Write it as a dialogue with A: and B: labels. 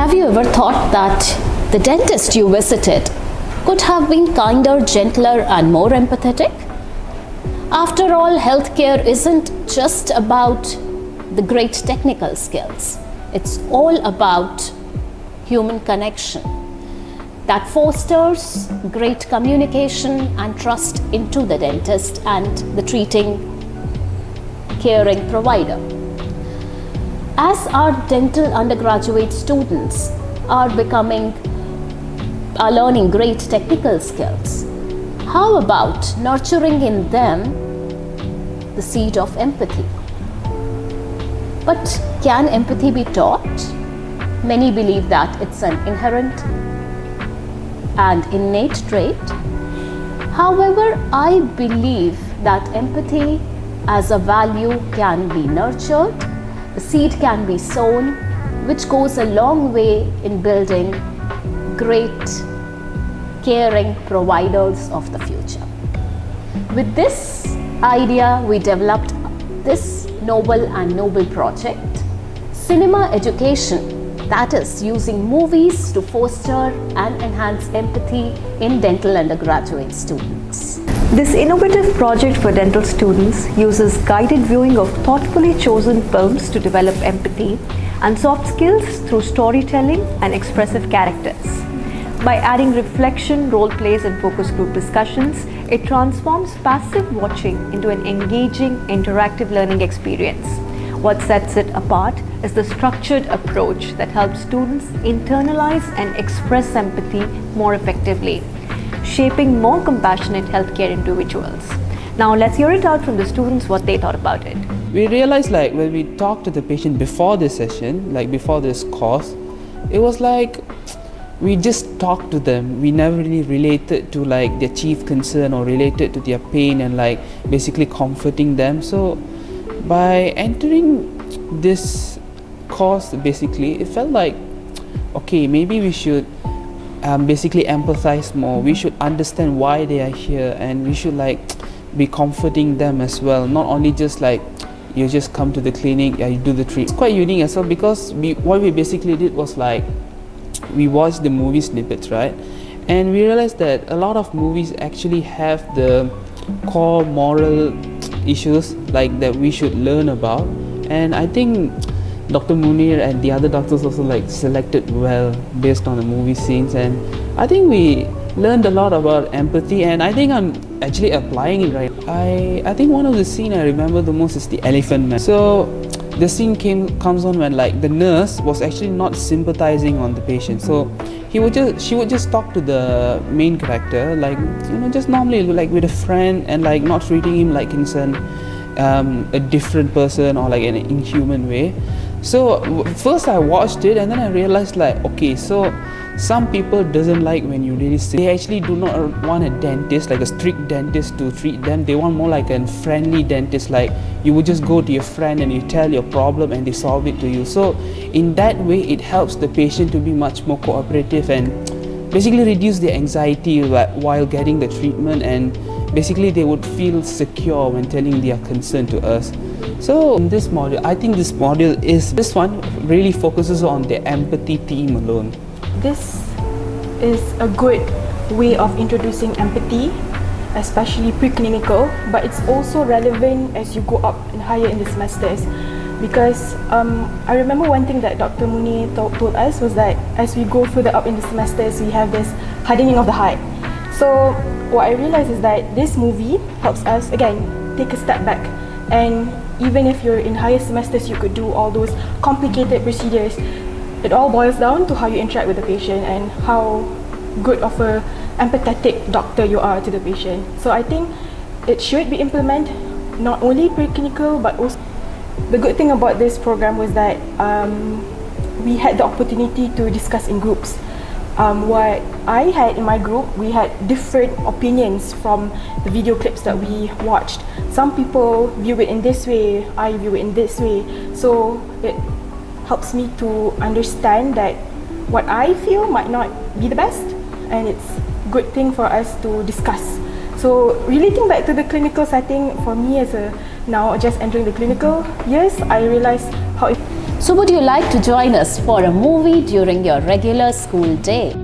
A: Have you ever thought that the dentist you visited could have been kinder, gentler, and more empathetic? After all, healthcare isn't just about the great technical skills. It's all about human connection that fosters great communication and trust into the dentist and the treating, caring provider. As our dental undergraduate students are learning great technical skills, how about nurturing in them the seed of empathy? But can empathy be taught? Many believe that it's an inherent and innate trait. However, I believe that empathy as a value can be nurtured. The seed can be sown, which goes a long way in building great, caring providers of the future. With this idea, we developed this novel and noble project, cinema education, that is using movies to foster and enhance empathy in dental undergraduate students.
B: This innovative project for dental students uses guided viewing of thoughtfully chosen films to develop empathy and soft skills through storytelling and expressive characters. By adding reflection, role plays, and focus group discussions, it transforms passive watching into an engaging, interactive learning experience. What sets it apart is the structured approach that helps students internalize and express empathy more effectively, shaping more compassionate healthcare individuals. Now let's hear it out from the students what they thought about it.
C: We realized when we talked to the patient before this session, before this course, it was we just talked to them. We never really related to their chief concern or related to their pain and basically comforting them. So by entering this course, basically it felt okay, maybe we should basically empathize more. We should understand why they are here, and we should be comforting them as well, not only just you just come to the clinic, you do the treatment. It's quite unique as well, because what we basically did was we watched the movie snippets, right? And we realized that a lot of movies actually have the core moral issues that we should learn about. And I think Dr. Munir and the other doctors also selected well based on the movie scenes, and I think we learned a lot about empathy, and I think I'm actually applying it right. I think one of the scenes I remember the most is the elephant man. So the scene comes on when the nurse was actually not sympathizing on the patient, so she would just talk to the main character just normally with a friend, and not treating him like he's a different person or an inhuman way. So first I watched it, and then I realized okay, so some people doesn't when you really say. They actually do not want a dentist, a strict dentist to treat them. They want more a friendly dentist, you would just go to your friend and you tell your problem and they solve it to you. So in that way it helps the patient to be much more cooperative and basically reduce their anxiety while getting the treatment, and basically they would feel secure when telling their concern to us. So in this module, I think this one really focuses on the empathy theme alone.
D: This is a good way of introducing empathy, especially preclinical, but it's also relevant as you go up and higher in the semesters, because I remember one thing that Dr. Muni told us was that as we go further up in the semesters, we have this hardening of the heart. So what I realized is that this movie helps us, again, take a step back, and even if you're in higher semesters, you could do all those complicated procedures. It all boils down to how you interact with the patient and how good of a empathetic doctor you are to the patient. So I think it should be implemented, not only preclinical, but also. The good thing about this program was that we had the opportunity to discuss in groups. What I had in my group, we had different opinions from the video clips that we watched. Some people view it in this way, I view it in this way. So it helps me to understand that what I feel might not be the best, and it's a good thing for us to discuss. So relating back to the clinical setting, for me as now just entering the clinical years, I realized how
A: So would you like to join us for a movie during your regular school day?